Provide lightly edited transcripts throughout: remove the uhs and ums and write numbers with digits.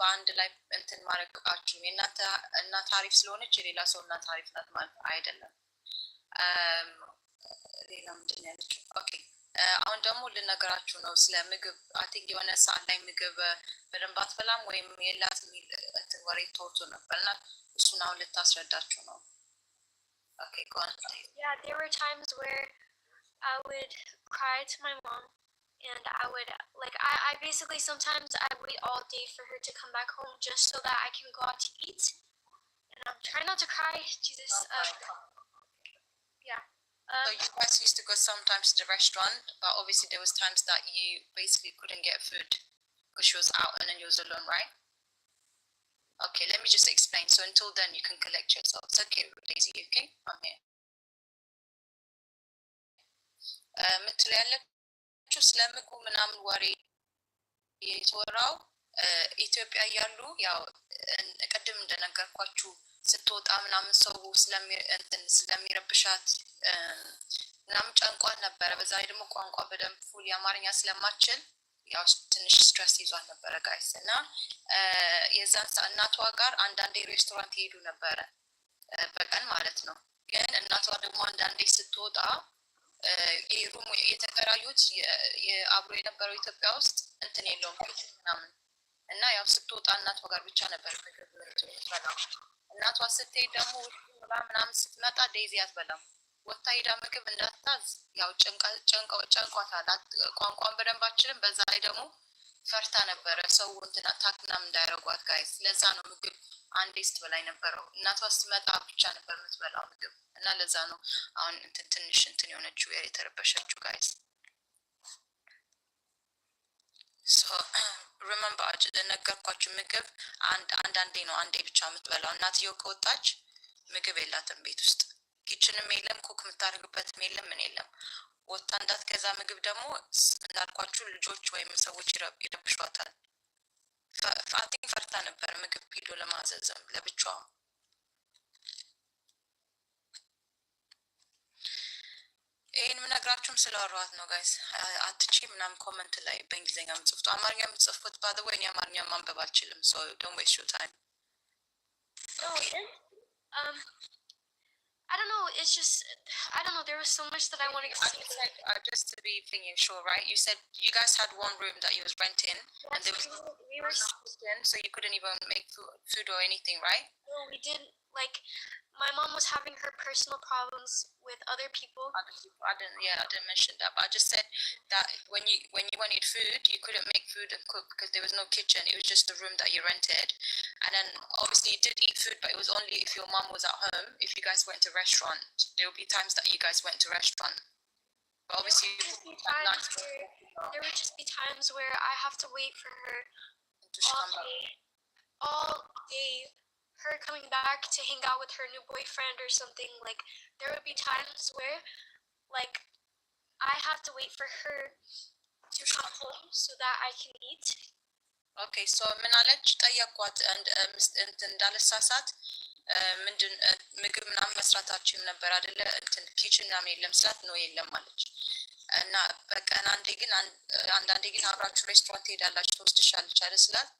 በአንድ ላይ እንትን ማድረጋችሁ የእናንተ እናት አሪፍ ስለሆነች የሌላ ሰው እናት አሪፍ ናት ማለት አይደለም። ሌላ ምንድን ነው ያለችው? ኦኬ አሁን ደግሞ ልነግራችሁ ነው ስለ ምግብ። አይ ቲንክ የሆነ ሰዓት ላይ ምግብ በደንብ አትበላም ወይም የላት የሚል እንትን ወሬ ተወርቶ ነበርና እሱን አሁን ልታስረዳችሁ ነው። ኦኬ go on. Yeah, there were times where I would cry to my mom. And I would, like, I basically, sometimes I wait all day for her to come back home just so that I can go out to eat. And I'm trying not to cry, Jesus. Yeah. So you guys used to go sometimes to the restaurant, but obviously there was times that you basically couldn't get food because she was out and then you was alone, right? Okay, let me just explain. So until then, you can collect yourselves. Okay, Daisy, okay? I'm here. ስለምግቡ ምናምን ወሬ የተወራው ኢትዮጵያ ያሉ ያው ቀደም እንደነገርኳችሁ ስትወጣ ምናምን ሰው ስለሚረብሻት ምናምን ጨንቋት ነበረ። በዛ ላይ ደግሞ ቋንቋ በደንብ ፉል የአማርኛ ስለማትችል ያው ትንሽ ስትረስ ይዟት ነበረ ጋይስ። እና የዛን እናቷ ጋር አንዳንዴ ሬስቶራንት ይሄዱ ነበረ በቀን ማለት ነው። ግን እናቷ ደግሞ አንዳንዴ ስትወጣ የሩም የተከራዩት የአብሮ የነበረው ኢትዮጵያ ውስጥ እንትን የለውም ምናምን እና ያው ስትወጣ እናቷ ጋር ብቻ ነበር ምግብ የምትበላው። እናቷ ስትሄድ ደግሞ ምናምን ስትመጣ ዴዚ አትበላም። ወታ ሄዳ ምግብ እንዳትታዝ ያው ጨንቋታል። ቋንቋን በደንብ አትችልም። በዛ ላይ ደግሞ ፈርታ ነበረ ሰው እንትን አታክናም እንዳያረጓት ጋይስ። ለዛ ነው ምግብ አንዴ ስትበላ ነበረው። እናቷ ስትመጣ ብቻ ነበር የምትበላው ምግብ እና ለዛ ነው አሁን ትንሽ እንትን የሆነችው የተረበሸችው ጋይስ። So remember ነገርኳችሁ ምግብ አንዳንዴ ነው አንዴ ብቻ የምትበላው። እናትየው ከወጣች ምግብ የላትም ቤት ውስጥ። ኪችንም የለም፣ ኩክ የምታደርግበትም የለም፣ ምን የለም። ወጣ እንዳትገዛ ምግብ ደግሞ እንዳልኳችሁ ልጆች ወይም ሰዎች ይረብሿታል። ፋቲን ፈርታ ነበር ምግብ ሄዶ ለማዘዝም ለብቻዋ። ይሄን ምነግራችሁም ስለወራኋት ነው ጋይስ። አትቺ ምናምን ኮሜንት ላይ በእንግሊዝኛ የምጽፉት አማርኛ የምጽፉት ባይ ዘ ወይ እኔ አማርኛ ማንበብ አልችልም። ሶ ዶንት ዌስት ዮር ታይም። I don't know, it's just, I don't know, there was so much that I wanted to say. Just to be thinking sure, right? You said you guys had one room that you was renting, yes, and there was we were so you couldn't even make food or anything, right? No, we didn't. Like, my mom was having her personal problems with other people. I didn't mention that, but I just said that when you wanted food, you couldn't make food and cook because there was no kitchen. It was just the room that you rented, and then obviously you did eat food, but it was only if your mom was at home. If you guys went to restaurant, there would be times that you guys went to restaurant. But obviously, there would just be times where I have to wait for her all day. Her coming back to hang out with her new boyfriend or something. Like, there would be times where, like, I have to wait for her to come home so that I can eat. Okay, so ምን አለች ጠየቅኳት እንዳልሳሳት ምንድን ምግብ ምናምን መስራታችን ነበር አይደለ እንትን ኪችን ምናምን የለም ስላት ነው የለም አለች። እና በቀን አንዳንዴ ግን አብራችሁ ሬስቶራንት ሄዳላችሁ ትወስድሻለች አይደል ስላት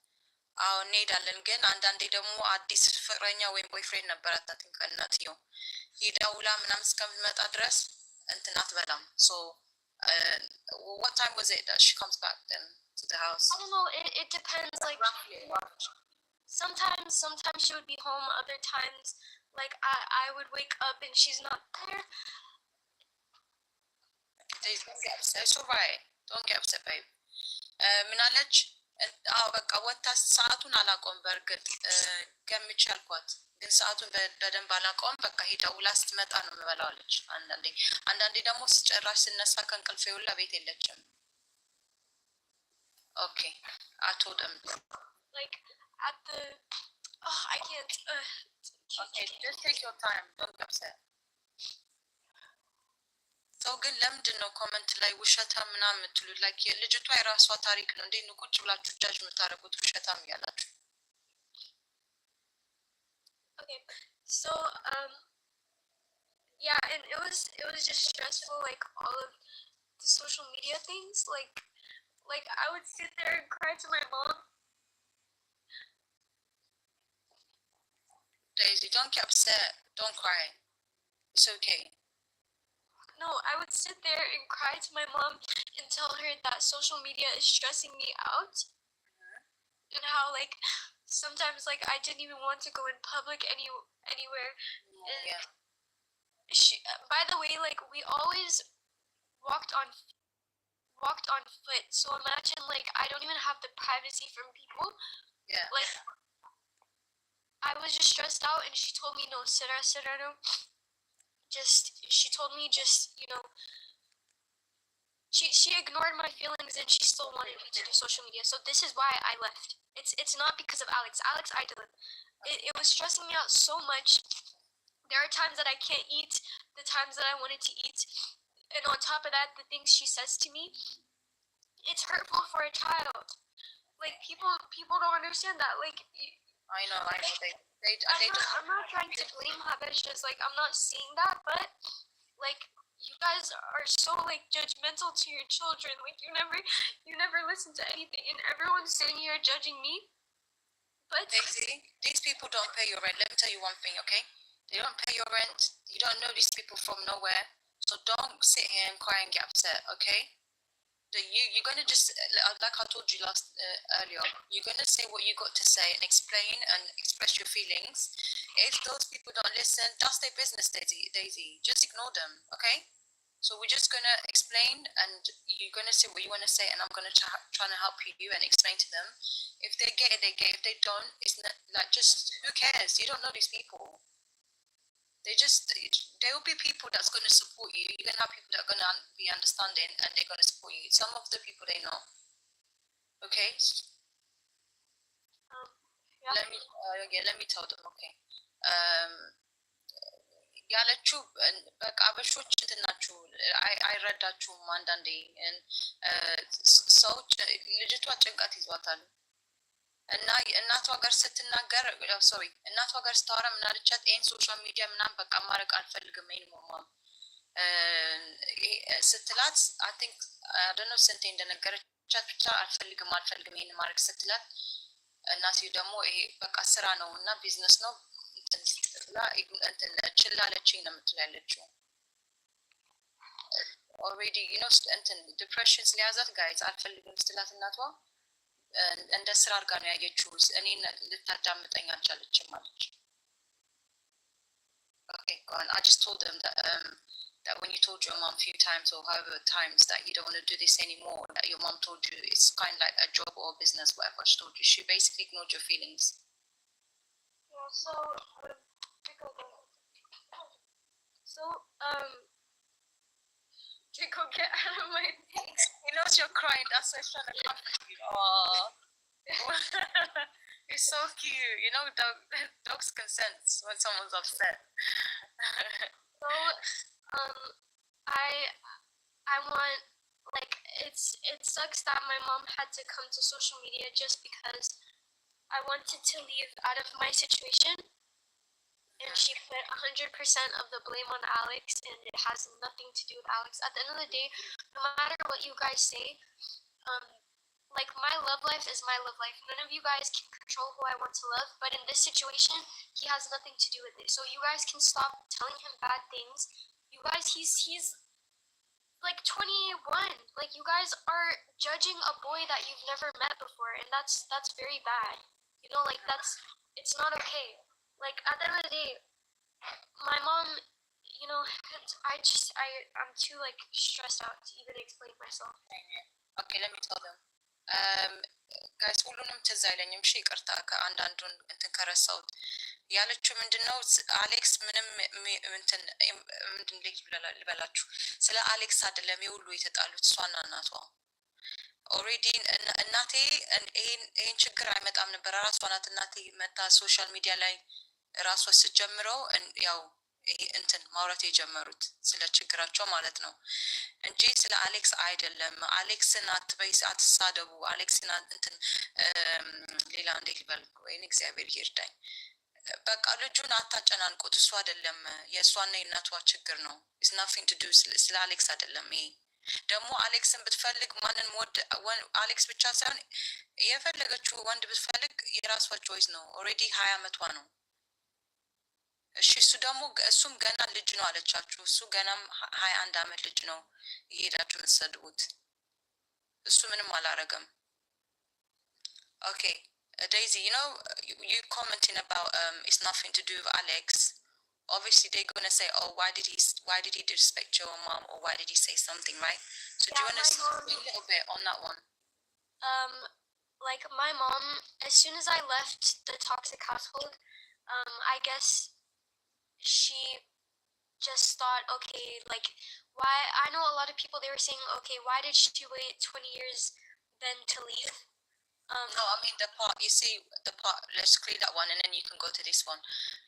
አዎ እንሄዳለን። ግን አንዳንዴ ደግሞ አዲስ ፍቅረኛ ወይም ቦይፍሬንድ ነበራት ከእናትየው ሄዳውላ ምናምን እስከምትመጣ ድረስ እንትን አትበላም። So what time was it that she comes back then to the house? I don't know, it depends. Like sometimes she would be home, other times like I would wake up and she's not there. It's alright, don't get upset babe. ምን አለች አዎ በቃ ወጣ ሰዓቱን አላቆም በርግጥ ገምቻልኳት ግን ሰዓቱን በደንብ አላቆም በቃ ሄዳውላ ስትመጣ ነው የምበላዋለች። አንዳንዴ ደግሞ ስጨራሽ ስነሳ ከእንቅልፌ ሁላ ቤት የለችም። ኦኬ አትወደም like at the I can't okay just take your time, don't get upset. ሰው ግን ለምንድን ነው ኮሜንት ላይ ውሸታም ምናምን የምትሉት? ላይክ ልጅቷ የራሷ ታሪክ ነው እንዴ ነው ቁጭ ብላችሁ ጃጅ የምታደርጉት ውሸታም ያላችሁ? Okay, so yeah, and it was just stressful, like all of the social media things, like I would sit there and cry to my mom seriously, don't get upset. Don't cry. It's okay. No, I would sit there and cry to my mom and tell her that social media is stressing me out. And how, like, sometimes, like, I didn't even want to go in public anywhere. And Yeah. she, by the way, like, we always walked on foot. So imagine, like, I don't even have the privacy from people. Yeah. Like, I was just stressed out, and she told me, no, Serrano. She told me just, you know, she ignored my feelings, and she still wanted me to do social media. So this is why I left. It's not because of Alex. Alex, I did it. It was stressing me out so much. There are times that I can't eat, the times that I wanted to eat. And on top of that, the things she says to me, it's hurtful for a child. Like, people don't understand that. Like, I know. I'm not trying to blame Habesha's, like, I'm not saying that, but, like, you guys are so, like, judgmental to your children. Like, you never listen to anything, and everyone's sitting here judging me. But Daisy, these people don't pay your rent. Let me tell you one thing, okay? They don't pay your rent. You don't know these people from nowhere. So don't sit here and cry and get upset, okay? You're gonna just, like I told you earlier, you're gonna say what you got to say and explain and express your feelings. If those people don't listen, that's their business, Daisy. Just ignore them, okay? So we're just gonna explain, and you're gonna say what you wanna say, and I'm gonna try to help you and explain to them. If they get it, they get it. If they don't, it's not, like, just, who cares? You don't know these people. There will be people that's going to support you. You're going to have people that are going to be understanding, and they're going to support you. Some of the people they know. Okay? yeah. Let me tell them, okay. ያለችው በቃ አበሾች እንትን ናችሁ፣ አይረዳችሁም አንዳንዴ። ሰዎች ልጅቷ ጭንቀት ይዟታል እና እናቷ ጋር ስትናገር እናቷ ጋር ስታወራ ምን አለቻት? ይሄን ሶሻል ሚዲያ ምናምን በቃ ማድረግ አልፈልግም ይሄን ማማም ስትላት አይ ቲንክ አይ ዶንት ኖ ስንቴ እንደነገረቻት ብቻ አልፈልግም ይሄን ማድረግ ስትላት እናትዬ ደግሞ ይሄ በቃ ስራ ነው እና ቢዝነስ ነው እንትን ችላለችኝ ነው የምትላለችው። ኦልሬዲ ዩ ኖ እንትን ዲፕሬሽን ስለያዛት ጋይዝ አልፈልግም ስትላት እናቷ እንደ ስራ አድርጋ ነው ያየችው። እኔን ልታዳምጠኝ አልቻለችም አለች። Okay, go on. I just told them that when you told your mom a few times or however times that you don't want to do this anymore, that your mom told you it's kind of like a job or business, whatever she told you, she basically ignored your feelings. Yeah, so Draco, get out of my face. He knows you're crying, that's why he's trying to comfort you. Aww. You're so cute. You know, dogs can sense when someone's upset. So, I want, like, it sucks that my mom had to come to social media just because I wanted to leave out of my situation. And she put 100% of the blame on Alex, and it has nothing to do with Alex. At the end of the day, no matter what you guys say, like, my love life is my love life. None of you guys can control who I want to love, but in this situation, he has nothing to do with it. So you guys can stop telling him bad things. You guys, he's like 21. Like, you guys are judging a boy that you've never met before, and that's very bad. You know, like, it's not okay. Like, at the end of the day, my mom, you know, I'm too, like, stressed out to even explain myself. Okay, let me tell them. ጋይስ ሁሉንም ትዝ አይለኝም። እሺ ይቅርታ ከአንዳንዱን እንትን ከረሳሁት። ያለችው ምንድነው አሌክስ ምንም እንትን ምንድን ልበላችሁ ስለ አሌክስ አይደለም የሁሉ የተጣሉት እሷና እናቷ። ኦልሬዲ እናቴ ይሄን ችግር አይመጣም ነበር። ራሷ ናት እናቴ መታ ሶሻል ሚዲያ ላይ ራሷ ስትጀምረው ያው እንትን ማውራት የጀመሩት ስለ ችግራቸው ማለት ነው እንጂ ስለ አሌክስ አይደለም። አሌክስን አትበይስ፣ አትሳደቡ፣ አሌክስን እንትን ሌላ እንዴት ይበል ወይ እግዚአብሔር ይርዳኝ። በቃ ልጁን አታጨናንቁት። እሱ አይደለም የእሷና የእናቷ ችግር ነው። it's nothing to do ስለ አሌክስ አይደለም። ይሄ ደግሞ አሌክስን ብትፈልግ ማንን አሌክስ ብቻ ሳይሆን የፈለገችው ወንድ ብትፈልግ የራሷ ቾይስ ነው። ኦልሬዲ 20 አመቷ ነው። እሺ እሱ ደግሞ እሱም ገና ልጅ ነው አለቻችሁ። እሱ ገናም 21 ዓመት ልጅ ነው እየሄዳችሁ የምትሰድቡት። እሱ ምንም አላረገም። ኦኬ Daisy, you know, you commenting about it's nothing to do with Alex. Obviously, they're gonna say, "Oh, why did he disrespect your mom, or why did he say something?" Right? So, yeah, do you want to speak a little bit on that one? Like my mom, as soon as I left the toxic household, I guess she just thought, okay, like why? I know a lot of people, they were saying, okay, why did she wait 20 years then to leave? No, I mean the part, you see, the part, let's clear that one and then you can go to this one.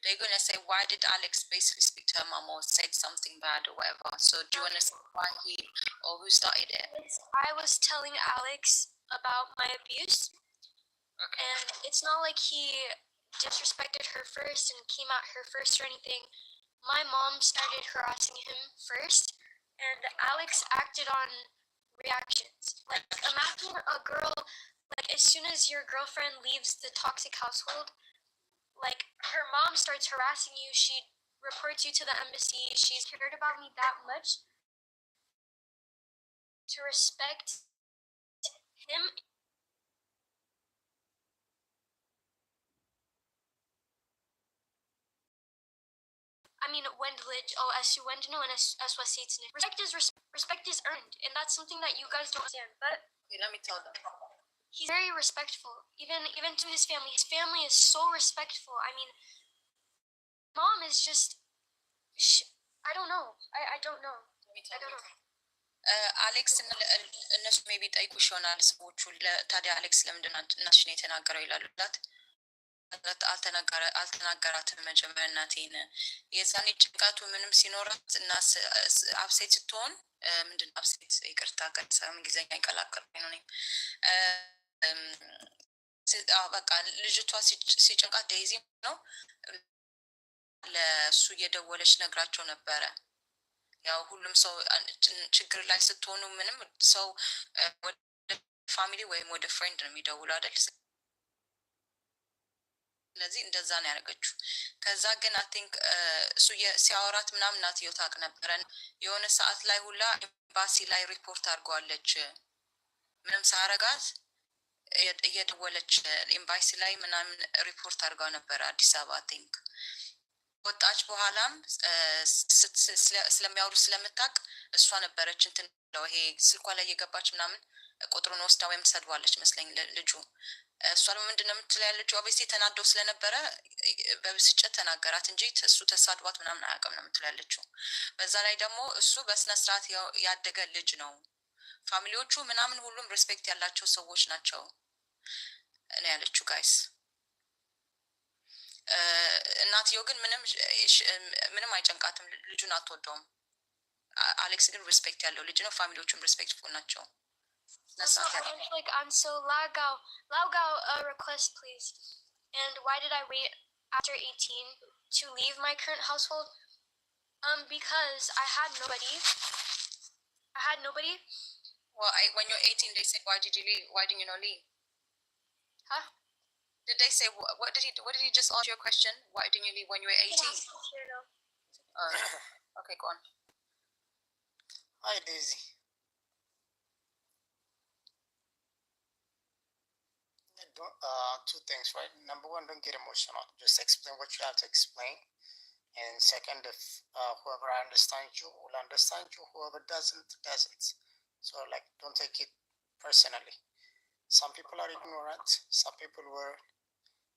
They're going to say, why did Alex basically speak to her mom or say something bad or whatever? So do you want to say why he, or who started it? I was telling Alex about my abuse. Okay. And it's not like he disrespected her first and came at her first or anything. My mom started harassing him first, and Alex acted on reactions. Like, imagine a girl, like, as soon as your girlfriend leaves the toxic household, like, her mom starts harassing you, she reports you to the embassy, she's cared about me that much to respect him. I mean, as you went no, and as was Satan. Respect is earned, and that's something that you guys don't understand. But okay, let me tell them. He's very respectful, even to his family. His family is so respectful. I mean, mom is just, I don't know. I don't know. I don't know. አሌክስ እነሱ ሜቢ ጠይቁሽ ይሆናል ሰዎቹ። ታዲያ አሌክስ ለምንድን እናትሽን የተናገረው ይላሉላት። አልተናገራትም መጀመሪያ እናቴን። የዛኔ ጭንቀቱ ምንም ሲኖራት እና አብሴት ስትሆን ምንድን አብሴት ይቅርታ ቀጥታ እንግሊዝኛ ይቀላቀልኩኝ ነው። በቃ ልጅቷ ሲጭንቃት ዴይዚ ነው ለሱ እየደወለች ነግራቸው ነበረ። ያው ሁሉም ሰው ችግር ላይ ስትሆኑ ምንም ሰው ወደ ፋሚሊ ወይም ወደ ፍሬንድ ነው የሚደውሉ አይደል? ስለዚህ እንደዛ ነው ያደረገችው። ከዛ ግን አይ ቲንክ እሱ ሲያወራት ምናምን እናትየው ታውቅ ነበረን። የሆነ ሰዓት ላይ ሁላ ኤምባሲ ላይ ሪፖርት አድርገዋለች። ምንም ሳያረጋት እየደወለች ኤምባሲ ላይ ምናምን ሪፖርት አድርጋው ነበረ አዲስ አበባ አይ ቲንክ። ወጣች በኋላም ስለሚያወሩ ስለምታውቅ እሷ ነበረች እንትን ነው ይሄ ስልኳ ላይ የገባች ምናምን ቁጥሩን ወስዳ ወይም ሰድዋለች መስለኝ ልጁ። እሷ ምንድነው የምትለው ያለችው ኦብቪየስሊ ተናደው ስለነበረ በብስጭት ተናገራት እንጂ እሱ ተሳድቧት ምናምን አያውቅም ነው የምትለው ያለችው። በዛ ላይ ደግሞ እሱ በስነ ስርዓት ያደገ ልጅ ነው። ፋሚሊዎቹ ምናምን ሁሉም ሪስፔክት ያላቸው ሰዎች ናቸው ነው ያለችው ጋይስ። እናትየው ግን ምንም አይጨንቃትም፣ ልጁን አትወደውም። አሌክስ ግን ሪስፔክት ያለው ልጅ ነው። ፋሚሊዎቹም ሪስፔክትፉል ናቸው። I'm so Lagao, request please. And why did I wait after 18 to leave my current household? Because I had nobody. Well, when you're 18, they say, why did you leave? Why didn't you not leave? Huh? Did they say what did he just ask your question? Why didn't you leave when you were 18? Okay, go on. Hi, Daisy. Two things, right? Number one, don't get emotional. Just explain what you have to explain. And second, if whoever understands you will understand you. Whoever doesn't. So, like, don't take it personally. Some people are ignorant. Some people will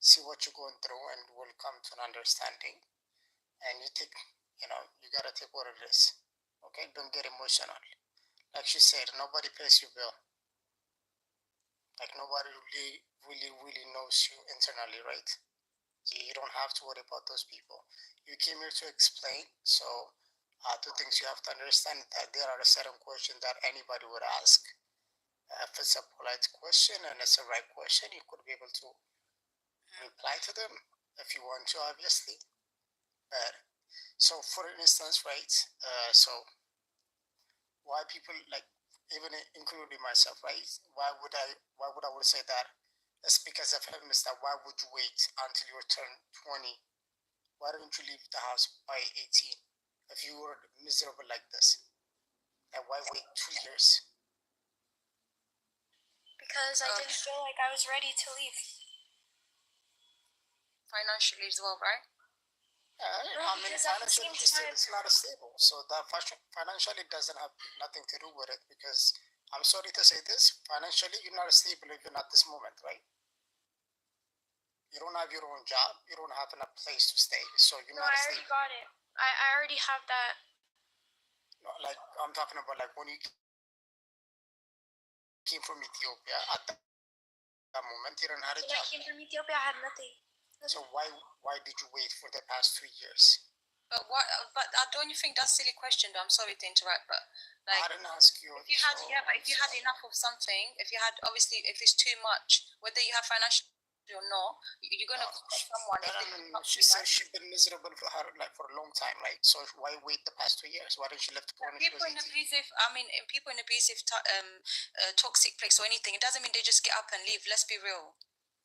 see what you're going through and will come to an understanding. And you gotta take what it is. Okay? Don't get emotional. Like she said, nobody pays your bill. Like, nobody really knows you internally, right? So you don't have to worry about those people. You came here to explain. So two things you have to understand, that there are a certain questions that anybody would ask. If it's a polite question and it's a right question, you could be able to reply to them if you want to, obviously. But so, for instance, right? So why people, like, even including myself, right? Why would I say that? It's because of him. Is that why would you wait until you turn 20 why didn't you leave the house by 18 if you were miserable like this? And why wait 2 years? Because I didn't feel like I was ready to leave. Financially as well, right? I mean, financially it's not stable. So that financially doesn't have nothing to do with it, because I'm sorry to say this, financially you're not stable even at this moment, right? You don't have your own job, you don't have enough place to stay, so you're not stable. I already got it. I already have that. No, like I'm talking about like when you came from Ethiopia, at that moment you didn't have a job. When I came from Ethiopia, I had nothing. So why did you wait for the past 3 years? But don't you think that's a silly question? I'm sorry to interrupt, but like, I didn't ask you. If you had enough of something, if you had, obviously, if it's too much, whether you have financial or not, you're gonna call someone. She said she's been miserable for a long time, right? So why wait the past 2 years? Why didn't she left Poland? People in abusive, toxic place or anything, it doesn't mean they just get up and leave. Let's be real.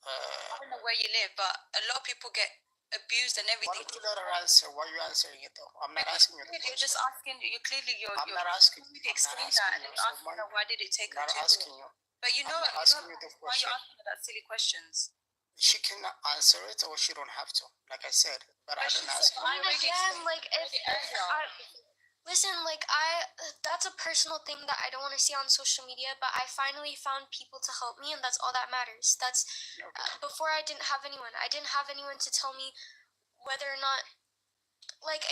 I don't know where you live, but a lot of people get abused and everything. Why don't you let her answer? Why are you answering it though? I'm not asking you. You're just asking. I'm not asking. Explain that and asking her why did it take her too long. But you know, why you're asking her that silly questions. She can answer it, or she don't have to. Like I said, but I didn't ask her. Again, like listen, like that's a personal thing that I don't want to see on social media, but I finally found people to help me, and that's all that matters. That's before I didn't have anyone. I didn't have anyone to tell me whether or not, like,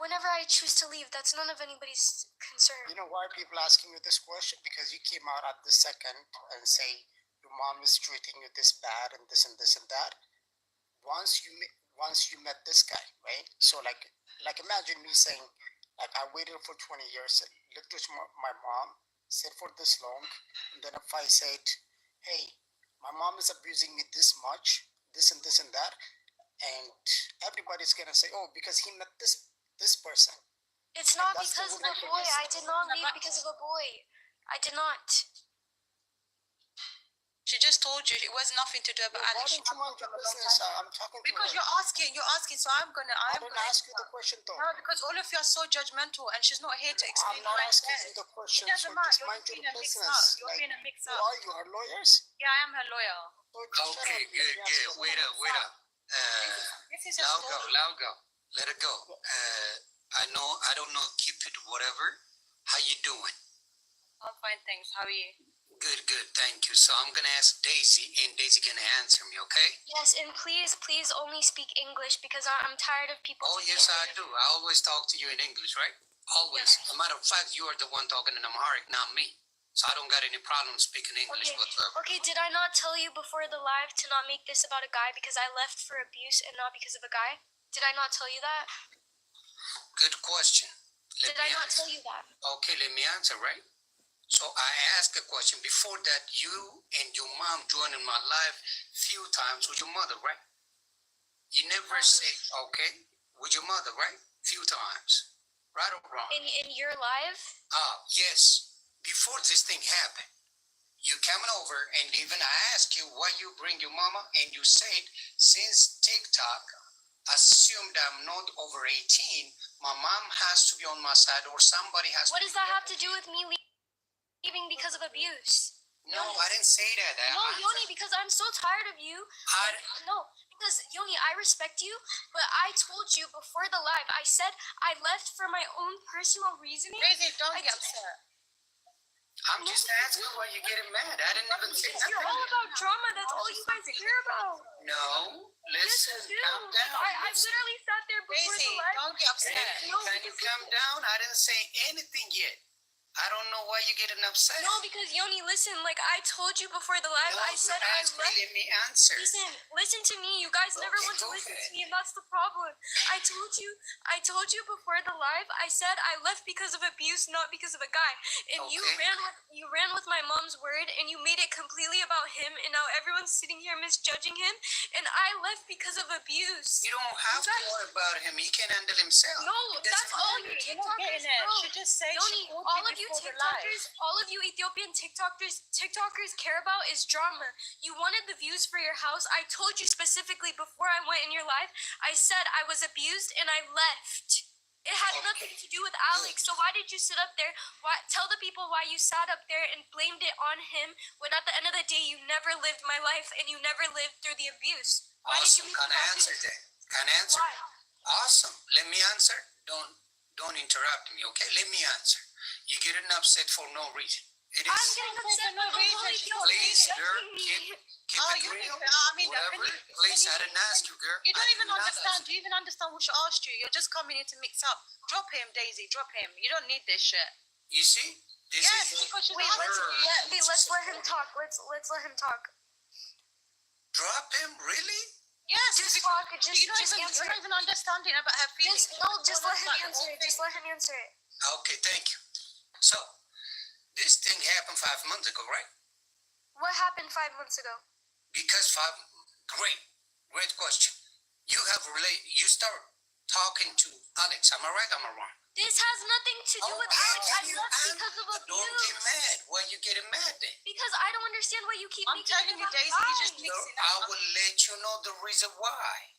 whenever I choose to leave, that's none of anybody's concern. You know why people asking you this question? Because you came out at the second and say your mom is treating you this bad and this and this and that. Once you met this guy, right? So like imagine me saying, like, I waited for 20 years, lived with my mom, stayed for this long, and then if I said, hey, my mom is abusing me this much, this and this and that, and everybody's gonna say, oh, because he met this person. It's not because of a boy. I did not leave because of a boy. I did not. She just told you it was nothing to do about Alex. Why don't you mind your business? I'm talking because you're asking, so I didn't ask you the question though. No, because all of you are so judgmental, and she's not here to explain. I'm not asking you the question. It doesn't matter. Just mind your business. You're being a mix-up. Who are you, her lawyers? Yeah, I am her lawyer. Okay, good. Wait up. This is a story. Let go. Let it go. I don't know, keep it whatever. How you doing? I'm fine, thanks. How are you? Good. Thank you. So I'm gonna ask Daisy, and Daisy gonna answer me, okay? Yes, and please only speak English, because I'm tired of people. Oh yes, I do. I always talk to you in English, right? Always. Yes. As a matter of fact, you are the one talking in Amharic, not me. So I don't got any problem speaking English whatsoever. Okay, did I not tell you before the live to not make this about a guy because I left for abuse and not because of a guy? Did I not tell you that? Good question. Did I not tell you that? Okay, let me answer, right? So I asked a question before that. You and your mom joined in my life few times with your mother, right? You never say okay with your mother, right? Few times, right or wrong? In your life? Yes. Before this thing happened, you coming over, and even I asked you why you bring your mama, and you said since TikTok assumed I'm not over 18, my mom has to be on my side, or somebody has. What does that have to do with me leaving because of abuse? No, I didn't say that. No, Yoni, because I'm so tired of you. No, because Yoni, I respect you, but I told you before the live, I said I left for my own personal reasoning. Daisy, don't get upset. I'm just asking why you're getting mad. I didn't even say nothing. You're all about drama. That's all you guys care about. No, listen, calm down. I literally sat there before Daisy, the live. don't get upset. Can you calm down? I didn't say anything yet. I don't know why you're getting upset. No, because Yoni, listen, like I told you before the live, I said I left. Let me answer. Listen to me. You guys never want to listen to me, and that's the problem. I told you before the live, I said I left because of abuse, not because of a guy. And you ran with my mom's word, and you made it completely about him, and now everyone's sitting here misjudging him, and I left because of abuse. You don't have to worry about him. He can handle himself. No, that's all you You're not getting it. She just said Yoni, all of you all of you Ethiopian TikTokers care about is drama. You wanted the views for your house. I told you specifically before I went in your life, I said I was abused and I left. It had nothing to do with Alex. So why did you sit up there? Tell the people why you sat up there and blamed it on him when at the end of the day you never lived my life and you never lived through the abuse. Why awesome. did you Can I answer that? Can I answer? Why? Awesome. Let me answer. Don't interrupt me, okay? Let me answer. You're getting upset for no reason. It is. I'm getting upset for no reason. Please, girl, keep it real. Whatever. Please, I didn't ask you, girl. You don't even understand. Do you even understand what she asked you? You're just coming in to mix up. Drop him, Daisy. Drop him. You don't need this shit. You see? This is because she's let's let him talk. Let's let him talk. Drop him? Really? Yes. Just talk. Just you're not even understanding about her feelings. Just let him answer it. Just let him answer it. Okay, thank you. So, this thing happened 5 months ago, right? What happened 5 months ago? Because great question. You start talking to Alex. Am I right? Am I wrong? This has nothing to do with Alex. I left because of abuse. Don't get mad. Why are you getting mad then? Because I don't understand why you keep I'm making telling it you, about Daisy, guys. you just mixing I will let you know the reason why.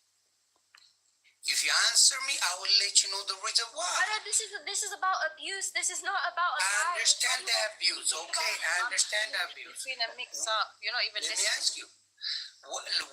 If you answer me, I will let you know the reason why. But this is about abuse. This is not about a guy. I understand the abuse, okay? I understand the abuse. Between a mix up. You're not even Let me listening. ask you,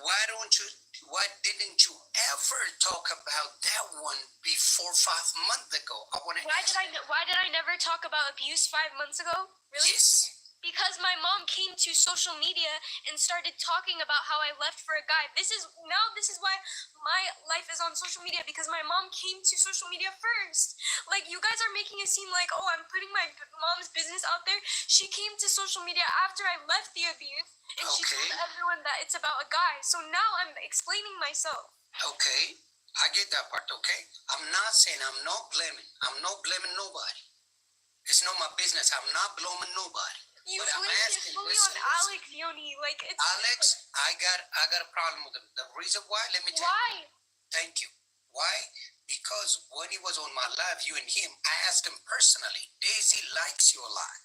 why didn't you ever talk about that one before 5 months ago? Why did I never talk about abuse 5 months ago? Really? Yes. Because my mom came to social media and started talking about how I left for a guy. This is why my life is on social media, because my mom came to social media first. Like, you guys are making it seem like, oh, I'm putting my mom's business out there. She came to social media after I left the abuse, and she told everyone that it's about a guy. So now I'm explaining myself. Okay, I get that part, okay? I'm not saying I'm not blaming nobody. It's not my business. I'm not blaming nobody. You but I'm asking, fully on Alex, Yoni. Like, it's Alex, I got a problem with him. The reason why, let me tell you. Why? Thank you. Why? Because when he was on my live, you and him, I asked him personally, Daisy likes you a lot.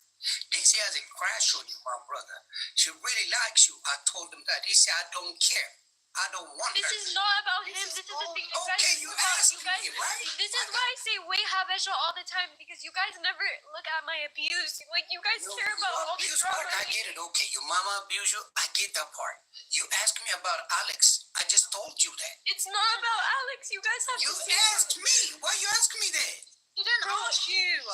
Daisy has a crush on you, my brother. She really likes you. I told him that. He said, I don't care. I don't want This her. is not about him. This is the thing. You guys, Okay, you asked me, right? This is why I say way Habesha all the time, because you guys never look at my abuse. Like, you guys care about all the abuse drama. part, I get it. Okay, your mama abused you. I get that part. You asked me about Alex. I just told you that. It's not about Alex. You guys have You to see. asked me. Why you ask me that? He didn't ask you.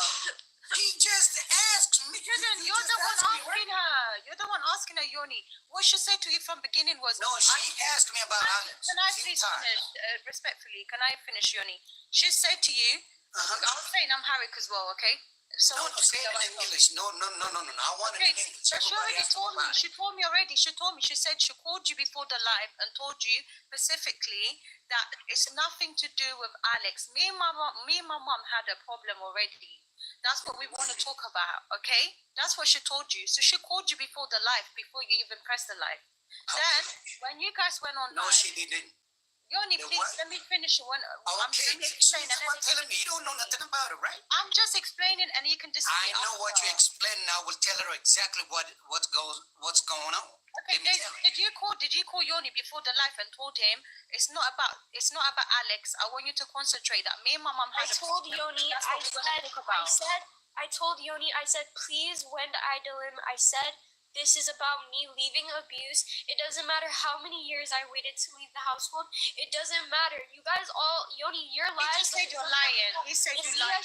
He just asked me. You're the one asking her. You're the one asking her, Yoni. What she said to you from beginning was... No, she asked me about Alex. Can I please finish? Respectfully, can I finish, Yoni? She said to you... I was saying I'm Harrick as well, okay? So no, say it in English. No. I want it in English. But she already told me. She told me already. She told me. She said she called you before the live and told you specifically that it's nothing to do with Alex. Me and my mom had a problem already. That's what we want to talk about, okay? That's what she told you. So she called you before the live, before you even pressed the live. Okay. Then, when you guys went on No, live... she didn't. Yoni, please, let me finish one. I'm Okay, just explaining. telling me you don't know nothing about it, right? I'm just explaining, and you can just... I know what you explained, and I will tell her exactly what's going on. Okay, did you call Yoni before the live and told him it's not about Alex? I want you to concentrate. That me and my mom had I told Yoni, I told Yoni, I said, please, when I tell him, I said, this is about me leaving abuse. It doesn't matter how many years I waited to leave the household. It doesn't matter. You guys all, Yoni, your lies. He just said you're lying. He said you're lying.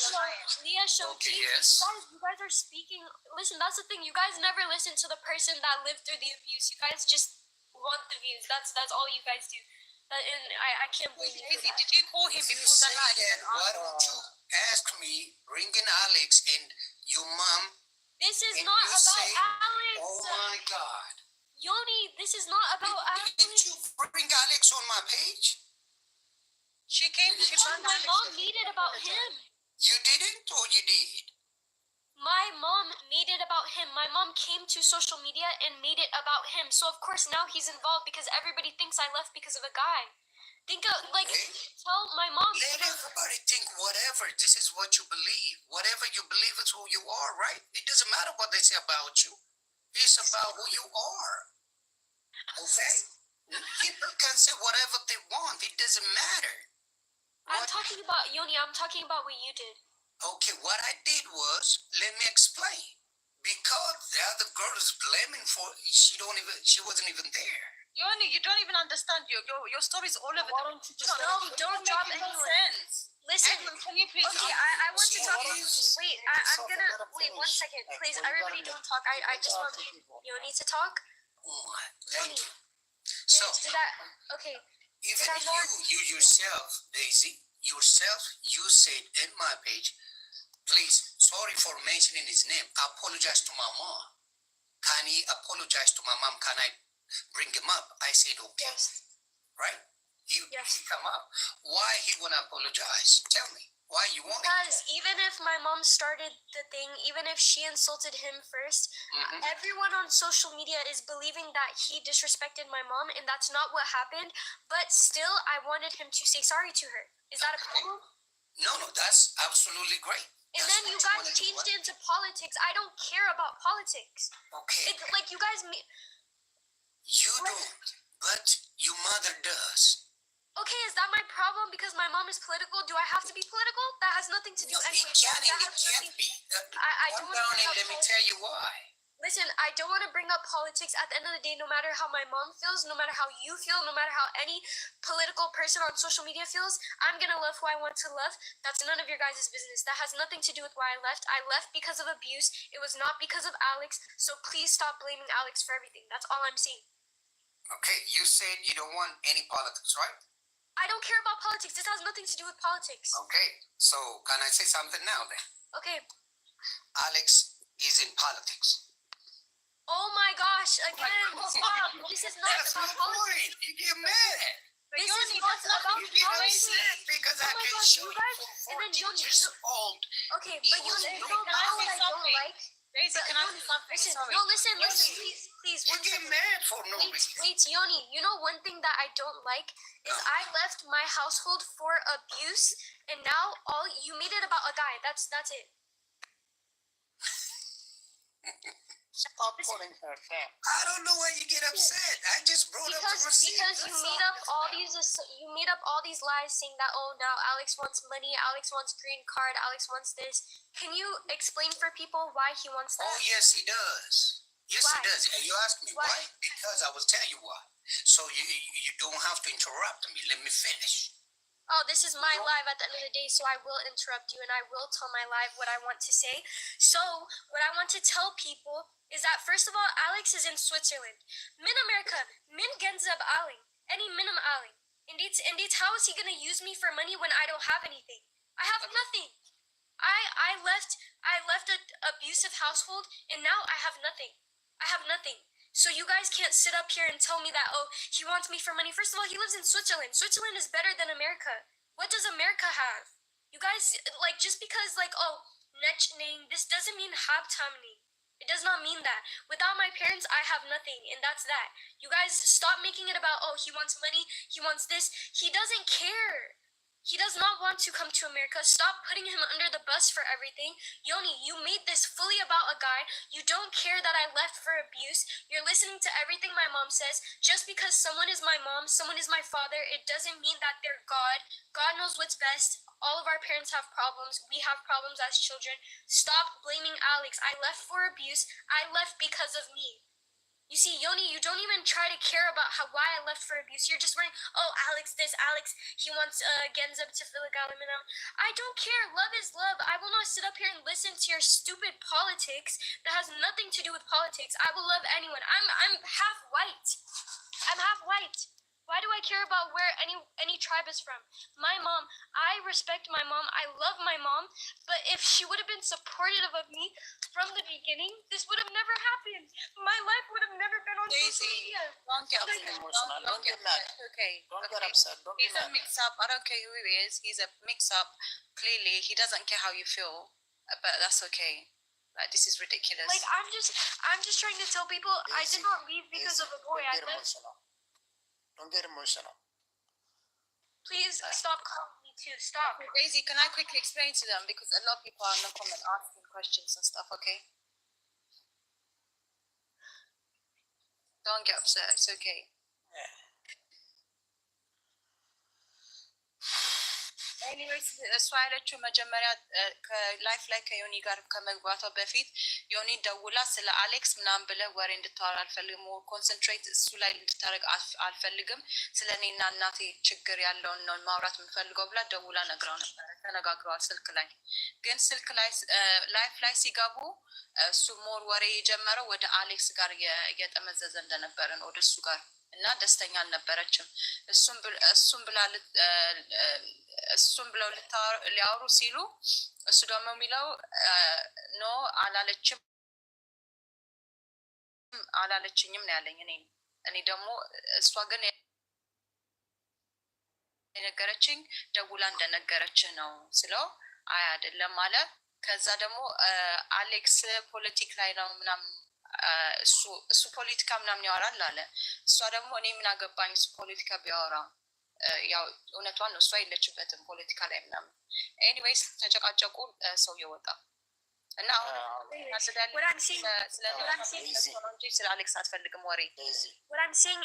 Leah showed Okay, you. yes. You guys are speaking. Listen, that's the thing. You guys never listen to the person that lived through the abuse. You guys just want the views. That's all you guys do. And I can't believe you. Daisy, did you call him If you before the say live? that, why don't you ask me, bring in Alex and your mom? This is and not you about say, Alex. Oh my God. Yoni, this is not about Alex. Didn't you bring Alex on my page? She came. My mom made it about him. You didn't, or you did? My mom made it about him. My mom came to social media and made it about him. So of course now he's involved because everybody thinks I left because of a guy. Think of, like, Okay. tell my mom. Let everybody think whatever. This is what you believe. Whatever you believe is who you are, right? It doesn't matter what they say about you. It's about who you are. Okay? People can say whatever they want. It doesn't matter. I'm talking about, Yoni, I'm talking about what you did. Okay, what I did was, let me explain. Because the other girl is blaming for, she wasn't even there. Yoni, you don't even understand. Your story is all over Why the don't you just No, don't drop making anyone. sense. Listen, Edmund, can you please? okay, I want to talk. Please. Wait, I'm gonna, wait 1 second. Please, everybody don't talk. I just want Yoni to talk. Oh, thank Yoni, you. So, did that, okay. even Did I not- you yourself, Daisy, you said in my page, please, sorry for mentioning his name. I apologize to my mom. Can he apologize to my mom? Can I bring him up? I said, okay. Yes. Right? He Yes. come up. Why he wanna apologize? Tell me. Why you want him Because even if my mom started the thing, even if she insulted him first, Mhm. everyone on social media is believing that he disrespected my mom, and that's not what happened. But still, I wanted him to say sorry to her. Is that a problem? No, that's absolutely great. And That's then what you wanna guys do, changed right? it into politics. I don't care about politics. Okay. It's like you guys. You don't, but your mother does. Okay, is that my problem because my mom is political? Do I have to be political? That has nothing to do. No, it Anyway, can't, that it has can't nothing. be. I Calm don't wanna down bring and up let me politics. tell you why. Listen, I don't want to bring up politics. At the end of the day, no matter how my mom feels, no matter how you feel, no matter how any political person on social media feels, I'm gonna love who I want to love. That's none of your guys' business. That has nothing to do with why I left. I left because of abuse. It was not because of Alex. So please stop blaming Alex for everything. That's all I'm saying. Okay, you said you don't want any politics, right? I don't care about politics. This has nothing to do with politics. Okay, so can I say something now then? Okay. Alex is in politics. Oh my gosh, again, stop. This is not That's my about politics. point. You get mad. This Yoni, is not that's not about You get politics. upset because Oh I my can gosh, show you you guys, from and then 14 Yoni, years old. Okay, but It was Yoni, you no know Can I what say I don't something? like? Daisy, But can I Yoni, say something? listen, Sorry. no, listen, Yoni. please, You 1 get second. mad for no Wait, reason. wait, Yoni, you know one thing that I don't like is I left my household for abuse, and now all you made it about a guy. That's it. Stop calling her fam. I don't know why you get upset. I just brought up the Because receipt. you made up all these lies saying that, oh, now Alex wants money, Alex wants green card, Alex wants this. Can you explain for people why he wants that? Oh, yes, he does. Yes, Why? he does. And you ask me Why? why? Because I will tell you why. So you don't have to interrupt me. Let me finish. Oh, this is my live at the end of the day, so I will interrupt you and I will tell my live what I want to say. So, what I want to tell people is that, first of all, Alex is in Switzerland. Min America, min genzab aling, any minim aling. Indeed, how is he going to use me for money when I don't have anything? I have nothing. I left an abusive household, and now I have nothing. I have nothing. So you guys can't sit up here and tell me that, oh, he wants me for money. First of all, he lives in Switzerland. Switzerland is better than America. What does America have? You guys, like, just because, like, oh, netchning, this doesn't mean habtamning. It does not mean that. Without my parents, I have nothing, and that's that. You guys stop making it about, oh, he wants money, he wants this. He doesn't care. He does not want to come to America. Stop putting him under the bus for everything. Yoni, you made this fully about a guy. You don't care that I left for abuse. You're listening to everything my mom says. Just because someone is my mom, someone is my father, it doesn't mean that they're God. God knows what's best. All of our parents have problems. We have problems as children. Stop blaming Alex. I left for abuse. I left because of me. You see, Yoni, you don't even try to care about why I left for abuse. You're just worrying, oh, Alex this, Alex, he wants Genzub to fill a galaminum. I don't care. Love is love. I will not sit up here and listen to your stupid politics that has nothing to do with politics. I will love anyone. I'm half white. I'm half white. Why do I care about where any tribe is from? My mom, I respect my mom. I love my mom. But if she would have been supportive of me from the beginning, this would have never happened. My life would have never been on social Daisy, media. don't get Don't upset. get emotional. Don't get mad. Okay. Don't get okay. upset. Don't He's get a mad. mix-up. I don't care who he is. He's a mix-up. Clearly, he doesn't care how you feel. But that's okay. Like, this is ridiculous. Like, I'm just trying to tell people I did not leave because of a boy. I Don't get left. emotional. Don't get emotional. Please stop calling me too. Stop. Daisy, can I quickly explain to them because a lot of people are in the comment asking questions and stuff. Okay. Don't get upset. It's okay. ኤኒዌይስ እሷ ያለችው መጀመሪያ ከላይፍ ላይ ከዮኒ ጋር ከመግባቷ በፊት ዮኒ ደውላ ስለ አሌክስ ምናምን ብለህ ወሬ እንድታወራ አልፈልግም፣ ኮንሰንትሬት እሱ ላይ እንድታደርግ አልፈልግም፣ ስለ እኔና እናቴ ችግር ያለውን ነው ማውራት የምፈልገው ብላ ደውላ ነግራው ነበረ። ተነጋግረዋል ስልክ ላይ። ግን ስልክ ላይ ላይፍ ላይ ሲገቡ እሱ ሞር ወሬ የጀመረው ወደ አሌክስ ጋር እየጠመዘዘ እንደነበረ ነው፣ ወደ እሱ ጋር እና ደስተኛ አልነበረችም። እሱም ብለው ሊያወሩ ሲሉ እሱ ደግሞ የሚለው ኖ አላለችኝም ነው ያለኝ። እኔ ደግሞ እሷ ግን የነገረችኝ ደውላ እንደነገረች ነው ስለው አይ አይደለም አለ። ከዛ ደግሞ አሌክስ ፖለቲክ ላይ ነው ምናምን እሱ ፖለቲካ ምናምን ያወራል አለ። እሷ ደግሞ እኔ ምን አገባኝ እሱ ፖለቲካ ቢያወራ፣ ያው እውነቷን ነው፣ እሷ የለችበትም ፖለቲካ ላይ ምናምን። ኤኒዌይስ ተጨቃጨቁ፣ ሰው የወጣ እና አሁን ስለ አሌክስ አትፈልግም ወሬ። What I'm saying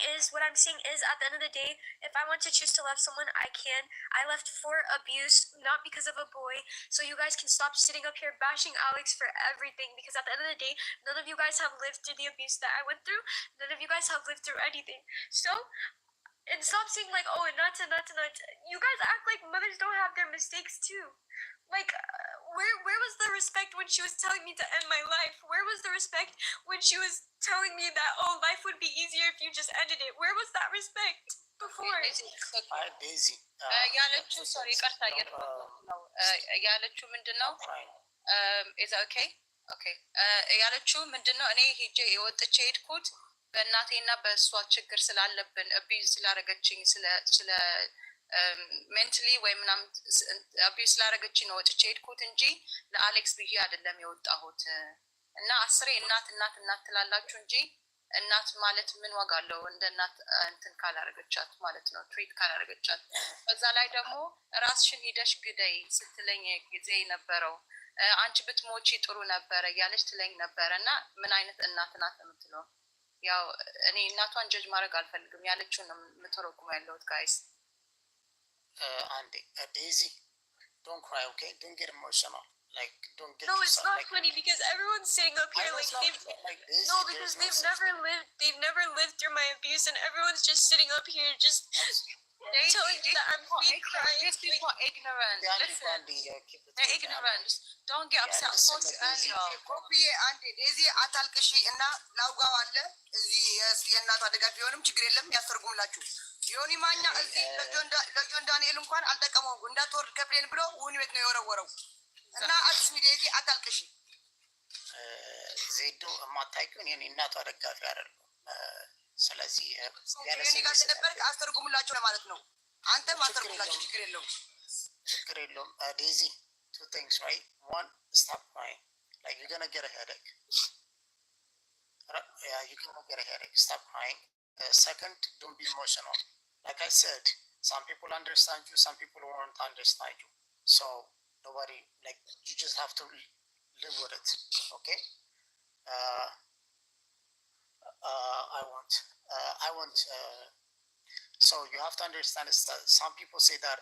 is at the end of the day, if I want to choose to love someone, I can. I left for abuse, not because of a boy. So you guys can stop sitting up here bashing Alex for everything, because at the end of the day, none of you guys have lived through the abuse that I went through. None of you guys have lived through anything. So, and stop saying like, oh, nuts. You guys act like mothers don't have their mistakes too. Like, where was the respect when she was telling me to end my life? Where was the respect when she was telling me that, oh, life would be easier if you just ended it? Where was that respect before? Daisy. ያለችው ሶሪ ቀርታ ነው ያለችው ምንድነው? is that okay? Okay. ያለችው ምንድነው? እኔ ሄጄ የወጥቼ ሄድኩት በእናቴና በእሷ ችግር ስላለብን አቢዝ ስላረገችኝ ስለ ሜንታሊ ወይ ምናምን አቢዝ ስላረገችኝ ነው ወጥቼ ሄድኩት እንጂ ለአሌክስ ብዬ አይደለም የወጣሁት። እና አስሬ እናት ትላላችሁ እንጂ እናት ማለት ምን ዋጋ አለው እንደ እናት እንትን ካላረገቻት ማለት ነው፣ ትሪት ካላረገቻት። በዛ ላይ ደግሞ ራስሽን ሂደሽ ግደይ ስትለኝ ጊዜ ነበረው፣ አንቺ ብትሞቺ ጥሩ ነበረ ያለች ትለኝ ነበረ። እና ምን አይነት እናት ናት የምትለው? ያው እኔ እናቷን ጀጅ ማድረግ አልፈልግም፣ ያለችውን ነው የምተረጉመው ያለሁት ጋይስ። And Daisy, don't cry, okay? Don't get emotional. Like, don't get. No, it's not funny because everyone's sitting up here like they've because they've never lived through my abuse, and everyone's just sitting up here just telling me that I'm fake crying. These people are ignorant. Listen, they're ignorant. Don't get upset. I told you earlier. Copy and Daisy አታልቅሺ እና ላውጋው አለ እዚህ የእናቷ ደጋፊ ቢሆንም ችግር የለም ያስተርጉምላችሁ። ዮኒ ማኛ እዚህ ለጆን ዳንኤል እንኳን አልጠቀመውም እንዳትወርድ ከፕሌን ብሎ ውኒ ቤት ነው የወረወረው። እና አትስሚ ዴዚ አታልቅሺ። ዜዶ የማታውቂውን የኔ እናቷ ደጋፊ አይደለም። ስለዚህ ያኔ ጋር ነበር አስተርጉምላችሁ ለማለት ነው። አንተም አስተርጉምላችሁ ችግር የለውም። Daisy, two things, right? One, stop crying. Like, you're gonna get a headache. Yeah, you're gonna get a headache. Stop crying. Second, don't be emotional. Like I said, some people understand you, some people won't understand you. So nobody, like, you just have to live with it, okay? I want. So you have to understand is that some people say that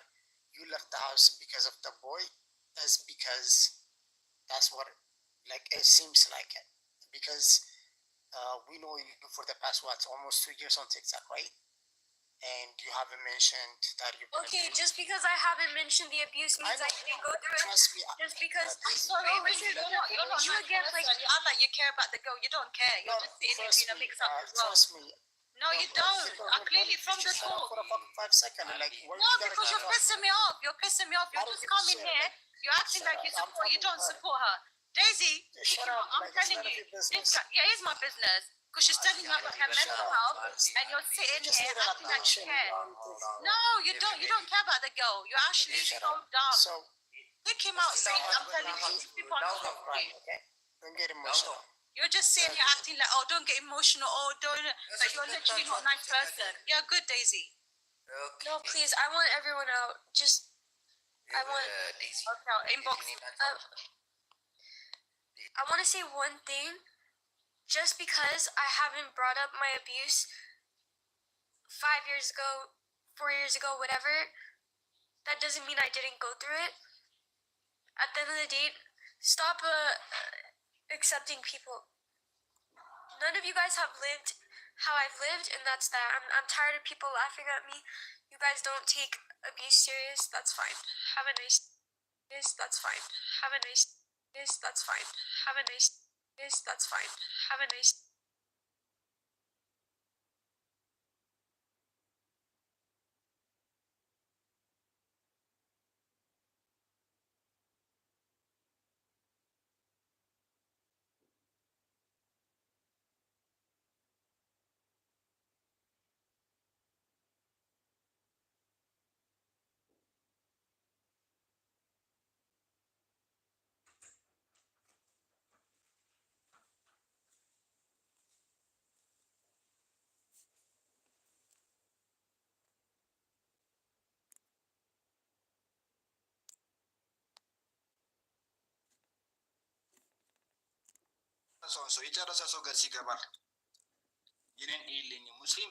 you left the house because of the boy. That's because that's what, like, it seems like it. Because we know you for the past almost 2 years on TikTok, right? And you haven't mentioned that you've been okay, just because I haven't mentioned the abuse means I didn't go through it. Trust me. Just because sorry, you're not like you act like you care about the girl. You don't care. You're just sitting there being a mix up as well. Trust me. No, you don't. Clearly from the talk. For a fucking 5 seconds, like, no, because you're pissing me off. You're pissing me off. You're just coming here. You're acting like you support. You don't support her. Daisy, I'm telling you. Yeah, here's my business. Because she's telling you about her mental health, and you're sitting here acting like you care. No, you don't. You don't care about the girl. You're actually so dumb. So Kick him out, saying, I'm telling you, people are not crying, okay? Don't get emotional. You're just sitting here acting like, oh, don't get emotional, oh, don't. But you're literally not a nice person. You're good, Daisy. No, please. I want everyone out. Just. I want. Okay, inbox. I want to say one thing. Just because I haven't brought up my abuse 5 years ago, 4 years ago, whatever, that doesn't mean I didn't go through it. At the end of the day, stop accepting people. None of you guys have lived how I've lived, and that's that. I'm tired of people laughing at me. You guys don't take abuse serious. That's fine. Have a nice. That's fine. Have a nice. That's fine. Have a nice. That's fine. Have a nice. ሰው የጨረሰ ሰው ገጽ ይገባል። ይህንን ኢልኝ ሙስሊም